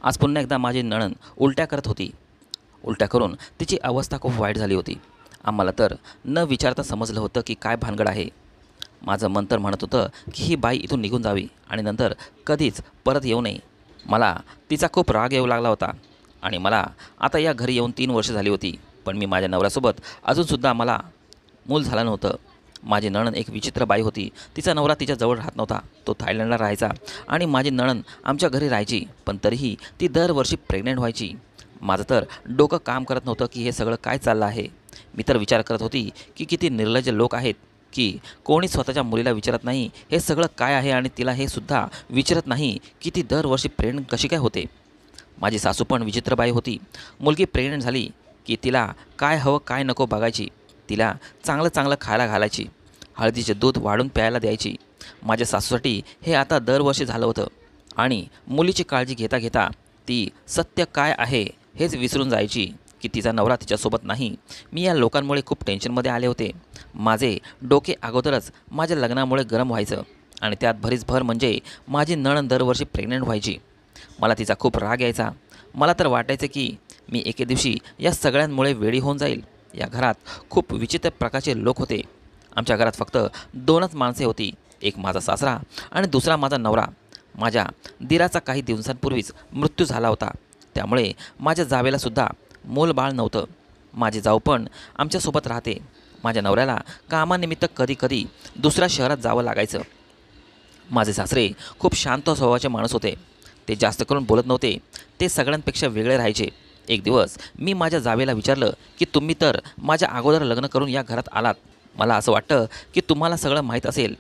आज पुन्हा एकदा माझी नणंद उलट्या करत होती. उलट्या करून तिची अवस्था खूप वाईट झाली होती. आम्हाला तर न विचारता समजलं होतं की काय भानगड आहे. माझं मन तर म्हणत होतं की ही बाई इथून निघून जावी आणि नंतर कधीच परत येऊ नये. मला तिचा खूप राग येऊ लागला होता आणि मला आता या घरी येऊन 3 वर्ष झाली होती. पण मी माझ्या नवऱ्यासोबत अजूनसुद्धा मला मूल झालं नव्हतं. माझी नणंद एक विचित्र बाई होती. तिचा नवरा तिच्याजवळ राहत नव्हता. तो थायलंडला राहायचा आणि माझी नणंद आमच्या घरी राहायची. पण तरीही ती दरवर्षी प्रेग्नेंट व्हायची. माझं तर डोकं काम करत नव्हतं की हे सगळं काय चाललं आहे. मी तर विचार करत होती की किती निर्लज्ज लोक आहेत की कोणी स्वतःच्या मुलीला विचारत नाही हे सगळं काय आहे आणि तिला हे सुद्धा विचारत नाही की ती दरवर्षी प्रेग्नेंट कशी काय होते. माझी सासू पण विचित्र बाई होती. मुलगी प्रेग्नेंट झाली की तिला काय हवं काय नको बघायची. तिला चांगलं चांगलं खायला घालायची. हळदीचे दूध वाढून प्यायला द्यायची. माझ्या सासूसाठी हे आता दरवर्षी झालं होतं आणि मुलीची काळजी घेता घेता ती सत्य काय आहे हेच विसरून जायची की तिचा नवरा तिच्यासोबत नाही. मी या लोकांमुळे खूप टेन्शनमध्ये आले होते. माझे डोके अगोदरच माझ्या लग्नामुळे गरम व्हायचं आणि त्यात भरीच भर म्हणजे माझी नणंद दरवर्षी प्रेग्नेंट व्हायची. मला तिचा खूप राग यायचा. मला तर वाटायचं की मी एके दिवशी या सगळ्यांमुळे वेडी होऊन जाईल. या घरात खूप विचित्र प्रकारचे लोक होते. आमच्या घरात फक्त 2च माणसे होती. एक माझा सासरा आणि दुसरा माझा नवरा. माझ्या दिराचा काही दिवसांपूर्वीच मृत्यू झाला होता. त्यामुळे माझ्या जावेलासुद्धा मूलबाळ नव्हतं. माझी जाऊ पण आमच्यासोबत राहते. माझ्या नवऱ्याला कामानिमित्त कधीकधी दुसऱ्या शहरात जावं लागायचं. माझे सासरे खूप शांत स्वभावाचे माणूस होते. ते जास्त करून बोलत नव्हते. ते सगळ्यांपेक्षा वेगळे राहायचे. एक दिवस मी माझ्या जावेला विचारलं की तुम्ही तर माझ्या अगोदर लग्न करून या घरात आलात. मला असं वाटतं की तुम्हाला सगळं माहीत असेल.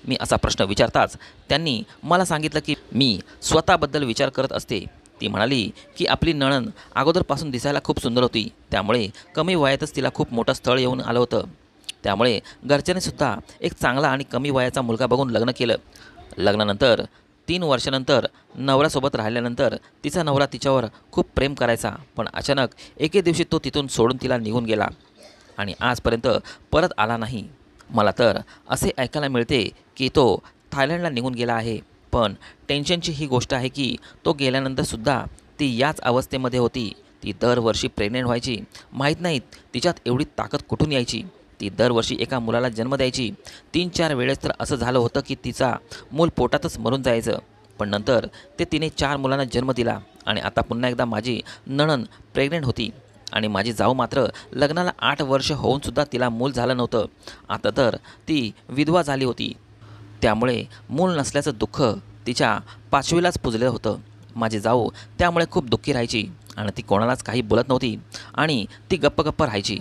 मी असा प्रश्न विचारताच त्यांनी मला सांगितलं की मी स्वतःबद्दल विचार करत असते. ती म्हणाली की आपली नणंद अगोदरपासून दिसायला खूप सुंदर होती. त्यामुळे कमी वयातच तिला खूप मोठं स्थळ येऊन आलं होतं. त्यामुळे घरच्यांनीसुद्धा एक चांगला आणि कमी वयाचा मुलगा बघून लग्न केलं. लग्नानंतर 3 वर्षानंतर नवऱ्यासोबत राहिल्यानंतर तिचा नवरा तिच्यावर खूप प्रेम करायचा. पण अचानक एके दिवशी तो तिथून सोडून तिला निघून गेला आणि आजपर्यंत परत आला नाही. मला तर असे ऐकायला मिळते की तो थायलंडला निघून गेला आहे. पण टेन्शनची ही गोष्ट आहे की तो गेल्यानंतरसुद्धा ती याच अवस्थेमध्ये होती. ती दरवर्षी प्रेग्नेंट व्हायची. माहीत नाहीत तिच्यात एवढी ताकद कुठून यायची. ती दरवर्षी एका मुलाला जन्म द्यायची. 3-4 वेळेस तर असं झालं होतं की तिचा मूल पोटातच मरून जायचं. पण नंतर तिने 4 मुलांना जन्म दिला आणि आता पुन्हा एकदा माझी नणंद प्रेग्नेंट होती आणि माझी जाऊ मात्र लग्नाला 8 वर्ष होऊनसुद्धा तिला मूल झालं नव्हतं. आता तर ती विधवा झाली होती. त्यामुळे मूल नसल्याचं दुःख तिच्या पाचवीलाच पुजलं होतं. माझी जाऊ त्यामुळे खूप दुःखी राहायची आणि ती कोणालाच काही बोलत नव्हती आणि ती गप्प गप्प राहायची.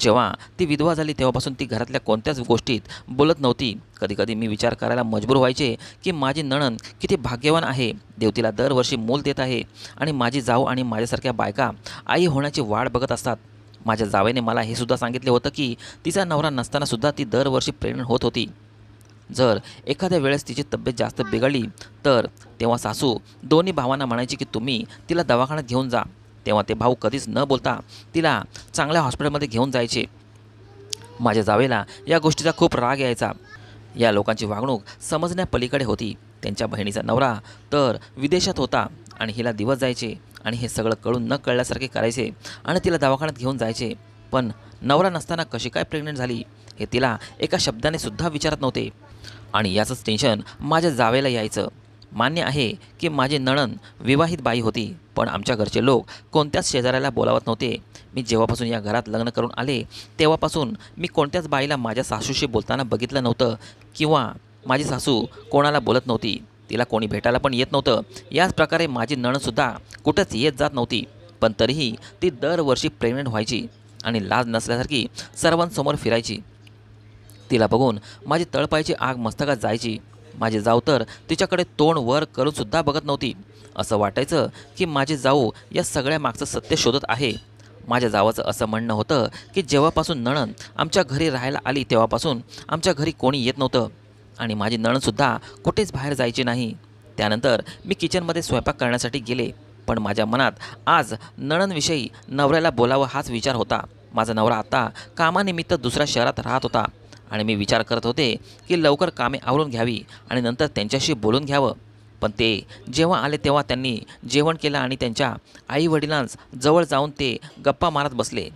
जेव्हा ती विधवा झाली तेव्हापासून ती घरातल्या कोणत्याच गोष्टीत बोलत नव्हती. कधीकधी मी विचार करायला मजबूर व्हायचे की माझी नणंद किती भाग्यवान आहे. देव तिला दरवर्षी मूल देत आहे आणि माझी जाऊ आणि माझ्यासारख्या बायका आई होण्याची वाट बघत असतात. माझ्या जावेने मला हे सुद्धा सांगितले होतं की तिचा नवरा नसतानासुद्धा ती दरवर्षी प्रेग्नंट होत होती. जर एखाद्या वेळेस तिची तब्येत जास्त बिघडली तर तेव्हा सासू दोन्ही भावांना म्हणायची की तुम्ही तिला दवाखान्यात घेऊन जा. तेव्हा ते भाऊ कधीच न बोलता तिला चांगल्या हॉस्पिटलमध्ये घेऊन जायचे. माझ्या जावेला या गोष्टीचा खूप राग यायचा. या लोकांची वागणूक समजण्यापलीकडे होती. त्यांच्या बहिणीचा नवरा तर विदेशात होता आणि हिला दिवस जायचे आणि हे सगळं कळून न कळल्यासारखे करायचे आणि तिला दवाखान्यात घेऊन जायचे. पण नवरा नसताना कशी काय प्रेग्नंट झाली हे तिला एका शब्दाने सुद्धा विचारत नव्हते. आणि याचंच टेन्शन माझ्या जावेला यायचं. मान्य आहे की माझी नणंद विवाहित बाई होती. पण आमच्या घरचे लोक कोणत्याच शेजाऱ्याला बोलावत नव्हते. मी जेव्हापासून या घरात लग्न करून आले तेव्हापासून मी कोणत्याच बाईला माझ्या सासूशी बोलताना बघितलं नव्हतं किंवा माझी सासू कोणाला बोलत नव्हती. तिला कोणी भेटायला पण येत नव्हतं. याच प्रकारे माझी नणंदसुद्धा कुठंच येत जात नव्हती. पण तरीही ती दरवर्षी प्रेग्नंट व्हायची आणि लाज नसल्यासारखी सर्वांसमोर फिरायची. तिला बघून माझी तळपायची आग मस्तकात जायची. माझी जाऊ तर तिच्याकडे तोंड वर करूनसुद्धा बघत नव्हती. असं वाटायचं की माझी जाऊ या सगळ्या मागचं सत्य शोधत आहे. माझ्या जावाचं असं म्हणणं होतं की जेव्हापासून नणंद आमच्या घरी राहायला आली तेव्हापासून आमच्या घरी कोणी येत नव्हतं आणि माझी नणंदसुद्धा कुठेच बाहेर जायची नाही. त्यानंतर मी किचनमध्ये स्वयंपाक करण्यासाठी गेले. पण माझ्या मनात आज नणंदविषयी नवऱ्याला बोलावं हाच विचार होता. माझा नवरा आता कामानिमित्त दुसऱ्या शहरात राहत होता आणि मी विचार करत होते की लवकर कामे आवरून घ्यावी आणि नंतर त्यांच्याशी बोलून घ्यावं. पण ते जेव्हा आले तेव्हा त्यांनी जेवण केलं आणि त्यांच्या आईवडिलांस जवळ जाऊन ते गप्पा मारत बसले.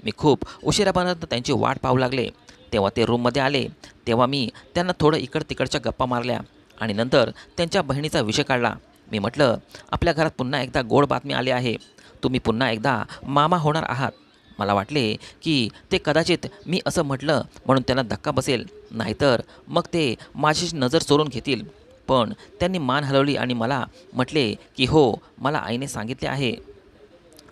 मी खूप उशिरापर्यंत त्यांची वाट पाहू लागले. तेव्हा ते रूममध्ये आले. तेव्हा मी त्यांना थोडं तिकडच्या गप्पा मारल्या आणि नंतर त्यांच्या बहिणीचा विषय काढला. मी म्हटलं, आपल्या घरात पुन्हा एकदा गोड बातमी आली आहे. तुम्ही पुन्हा एकदा मामा होणार आहात. मला वाटले की ते कदाचित मी असं म्हटलं म्हणून त्यांना धक्का बसेल, नाहीतर मग ते माझी नजर चोरून घेतील. पण त्यांनी मान हलवली आणि मला म्हटले की हो, मला आईने सांगितले आहे.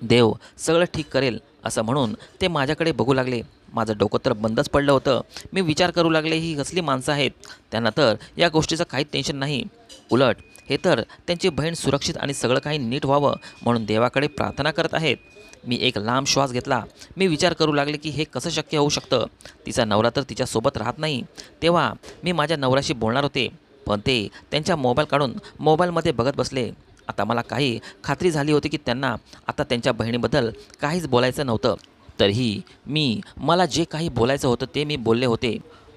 देव सगळं ठीक करेल असं म्हणून ते माझ्याकडे बघू लागले. माझं डोकं तर बंदच पडलं होतं. मी विचार करू लागले, ही कसली माणसं आहेत. त्यांना तर या गोष्टीचं काहीच टेन्शन नाही. उलट हे तर त्यांची बहीण सुरक्षित आणि सगळं काही नीट व्हावं म्हणून देवाकडे प्रार्थना करत आहेत. मी एक लांब श्वास घेतला. मी विचार करू लागले की हे कसं शक्य होऊ शकतं. तिचा नवरा तर तिच्यासोबत राहत नाही. तेव्हा मी माझ्या नवऱ्याशी बोलणार होते, पण ते त्यांच्या मोबाईल काढून मोबाईलमध्ये बघत बसले. आता मला काही खात्री झाली होती की त्यांना आता त्यांच्या बहिणीबद्दल काहीच बोलायचं नव्हतं. तरीही मला जे काही बोलायचं होतं ते मी बोलले होते.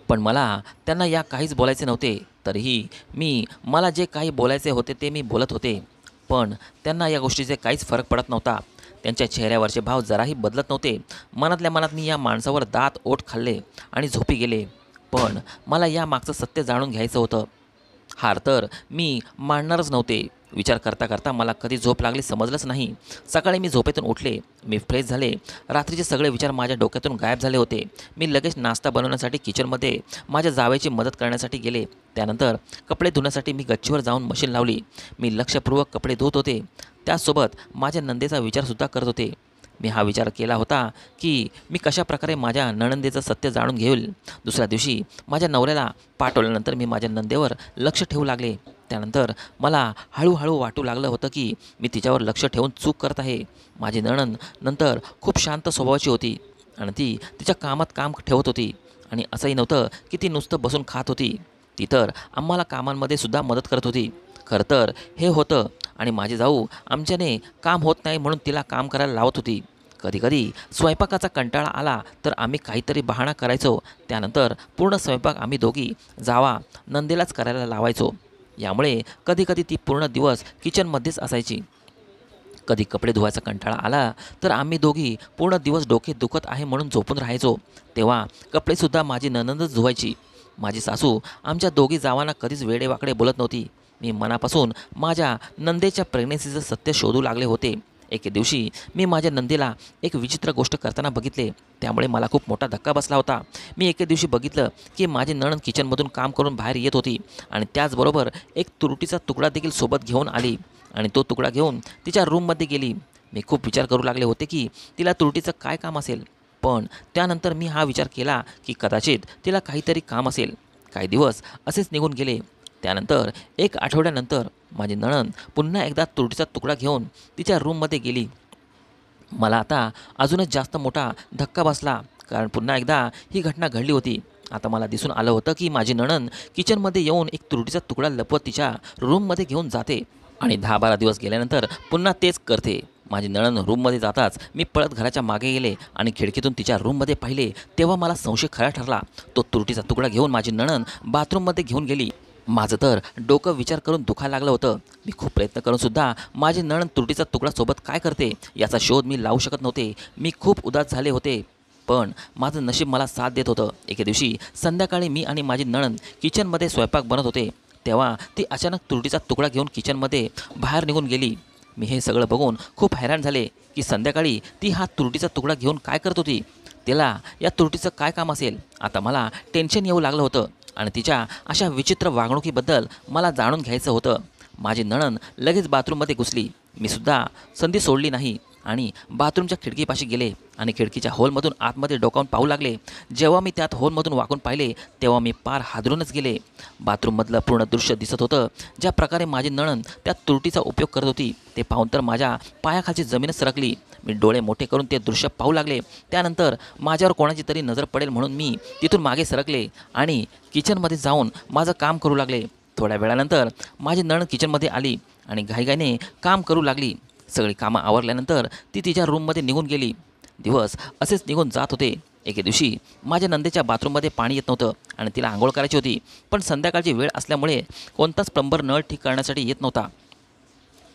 पण मला त्यांना या काहीच बोलायचे नव्हते. तरीही मला जे काही बोलायचे होते ते मी बोलत होते. पण त्यांना या गोष्टीचे काहीच फरक पडत नव्हता. त्यांच्या चेहऱ्यावरचे भाव जराही बदलत नव्हते. मनातल्या मनात मी या माणसावर दात ओठ खाल्ले आणि झोपी गेले. पण मला या मागचं सत्य जाणून घ्यायचं होतं. हार तर मी मानणारच नव्हते. विचार करता करता मला कधी झोप लागली समजलंच नाही. सकाळी मी झोपेतून उठले. मी फ्रेश झाले. रात्रीचे सगळे विचार माझ्या डोक्यातून गायब झाले होते. मी लगेच नाश्ता बनवण्यासाठी किचनमध्ये माझ्या जावेची मदत करण्यासाठी गेले. त्यानंतर कपडे धुण्यासाठी मी गच्चीवर जाऊन मशीन लावली. मी लक्षपूर्वक कपडे धुत होते. त्याचसोबत माझ्या नंदेचा विचारसुद्धा करत होते. मी हा विचार केला होता की मी कशाप्रकारे माझ्या नणंदेचं सत्य जाणून घेईल. दुसऱ्या दिवशी माझ्या नवऱ्याला पाठवल्यानंतर मी माझ्या नंदेवर लक्ष ठेवू लागले. त्यानंतर मला हळूहळू वाटू लागलं होतं की मी तिच्यावर लक्ष ठेवून चूक करत आहे. माझी नणंद नंतर खूप शांत स्वभावाची होती आणि ती तिच्या कामात काम ठेवत होती. आणि असंही नव्हतं की ती नुसतं बसून खात होती. ती तर आम्हाला कामांमध्ये सुद्धा मदत करत होती. खरं तर हे होतं आणि माझी जाऊ आमच्याने काम होत नाही म्हणून तिला काम करायला लावत होती. कधीकधी स्वयंपाकाचा कंटाळा आला तर आम्ही काहीतरी बहाणा करायचो. त्यानंतर पूर्ण स्वयंपाक आम्ही दोघी जावा नंदेलाच करायला लावायचो. यामुळे कधीकधी ती पूर्ण दिवस किचनमध्येच असायची. कधी कपडे धुवायचा कंटाळा आला तर आम्ही दोघी पूर्ण दिवस डोके दुखत आहे म्हणून झोपून राहायचो. तेव्हा कपडेसुद्धा माझी नणंदच धुवायची. माझी सासू आमच्या दोघी जावांना कधीच वेडेवाकडे बोलत नव्हती. मी मनापासून माझ्या नंदेच्या प्रेग्नन्सीचं सत्य शोधू लागले होते. एके दिवशी मी माझ्या नंदीला एक विचित्र गोष्ट करताना बघितले. त्यामुळे मला खूप मोठा धक्का बसला होता. मी एके दिवशी बघितलं की माझी नणंद किचनमधून काम करून बाहेर येत होती आणि त्याचबरोबर एक तुरटीचा तुकडा देखील सोबत घेऊन आली आणि तो तुकडा घेऊन तिच्या रूममध्ये गेली. मी खूप विचार करू लागले होते की तिला तुरटीचं काय काम असेल. पण त्यानंतर मी हा विचार केला की कदाचित तिला काहीतरी काम असेल. काही दिवस असेच निघून गेले. त्यानंतर एक आठवड्यानंतर माझी नणंद पुन्हा एकदा तुरटीचा तुकडा घेऊन तिच्या रूममध्ये गेली. मला आता अजूनच जास्त मोठा धक्का बसला, कारण पुन्हा एकदा ही घटना घडली होती. आता मला दिसून आलं होतं की माझी नणंद किचनमध्ये येऊन एक तुरटीचा तुकडा लपवत तिच्या रूममध्ये घेऊन जाते आणि 10-12 दिवस गेल्यानंतर पुन्हा तेच करते. माझी नणंद रूममध्ये जाताच मी पळत घराच्या मागे गेले आणि खिडकीतून तिच्या रूममध्ये पाहिले. तेव्हा मला संशय खरा ठरला. तो तुरटीचा तुकडा घेऊन माझी नणंद बाथरूममध्ये घेऊन गेली. माझं तर डोकं विचार करून दुखायला लागलं होतं. मी खूप प्रयत्न करूनसुद्धा माझी नणंद तुरटीचा तुकडा सोबत काय करते याचा शोध मी लावू शकत नव्हते. मी खूप उदास झाले होते. पण माझं नशीब मला साथ देत होतं. एके दिवशी संध्याकाळी मी आणि माझी नणंद किचनमध्ये स्वयंपाक बनत होते. तेव्हा ती अचानक तुरटीचा तुकडा घेऊन किचनमध्ये बाहेर निघून गेली. मी हे सगळं बघून खूप हैराण झाले की संध्याकाळी ती हा तुरटीचा तुकडा घेऊन काय करत होती. तिला या तुरटीचं काय काम असेल. आता मला टेन्शन येऊ लागलं होतं आणि तिच्या अशा विचित्र वागणुकीबद्दल मला जाणून घ्यायचं होतं. माझी नणंद लगेच बाथरूममध्ये घुसली. मी सुद्धा संधी सोडली नाही आणि बाथरूमच्या खिडकीपाशी गेले आणि खिडकीच्या होलमधून आतमध्ये डोकावून पाहू लागले. जेव्हा मी त्यात होलमधून वाकून पाहिले तेव्हा मी पार हादरूनच गेले. बाथरूममधलं पूर्ण दृश्य दिसत होतं. ज्या प्रकारे माझी नणंद त्या तुरटीचा उपयोग करत होती ते पाहून तर माझ्या पायाखालची जमीनच सरकली. मी डोळे मोठे करून ते दृश्य पाहू लागले. त्यानंतर माझ्यावर कोणाची तरी नजर पडेल म्हणून मी तिथून मागे सरकले आणि किचनमध्ये जाऊन माझं काम करू लागले. थोड्या वेळानंतर माझी नणंद किचनमध्ये आली आणि घाईघाईने काम करू लागली. सगळी कामं आवरल्यानंतर ती तिच्या रूममध्ये निघून गेली. दिवस असेच निघून जात होते. एके दिवशी माझ्या नंदेच्या बाथरूममध्ये पाणी येत नव्हतं आणि तिला आंघोळ करायची होती, पण संध्याकाळची वेळ असल्यामुळे कोणताच प्लंबर नळ ठीक करण्यासाठी येत नव्हता.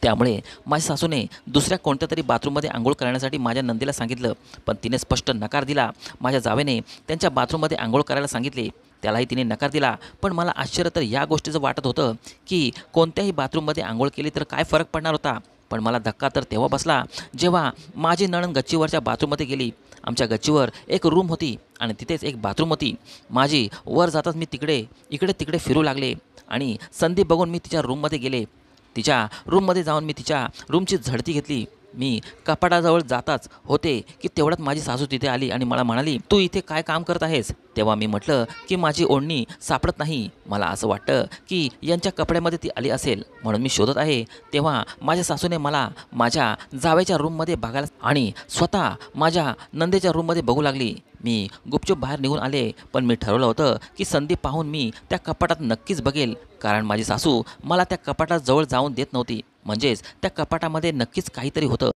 त्यामुळे माझ्या सासूने दुसऱ्या कोणत्या तरी बाथरूममध्ये आंघोळ करण्यासाठी माझ्या नंदीला सांगितलं, पण तिने स्पष्ट नकार दिला. माझ्या जावेने त्यांच्या बाथरूममध्ये आंघोळ करायला सांगितले, त्यालाही तिने नकार दिला. पण मला आश्चर्य तर या गोष्टीचं वाटत होतं की कोणत्याही बाथरूममध्ये आंघोळ केली तर काय फरक पडणार होता. पण मला धक्का तर तेव्हा बसला जेव्हा माझी नणंद गच्चीवरच्या बाथरूममध्ये गेली. आमच्या गच्चीवर एक रूम होती आणि तिथेच एक बाथरूम होती. माझी वर जाताच मी इकडे तिकडे फिरू लागले आणि संधी बघून मी तिच्या रूममध्ये गेले. तिच्या रूममध्ये जाऊन मी तिच्या रूमची झडती घेतली. मी कपाटाजवळ जाताच होते की तेवढ्यात माझी सासू तिथे आली आणि मला म्हणाली, तू इथे काय काम करत आहेस? तेव्हा मी म्हटलं की माझी ओढणी सापडत नाही. मला असं वाटतं की यांच्या कपड्यामध्ये ती आली असेल म्हणून मी शोधत आहे. तेव्हा माझ्या सासूने मला माझ्या जावेच्या रूममध्ये बघायला आणि स्वतः माझ्या नंदेच्या रूममध्ये बघू लागली. मी गुपचूप बाहेर निघून आले, पण मी ठरवलं होतं की संधी पाहून मी त्या कपाटात नक्कीच बघेल, कारण माझी सासू मला त्या कपाटात जवळ जाऊन देत नव्हती. म्हणजेच त्या कपाटामध्ये नक्कीच काहीतरी होतं.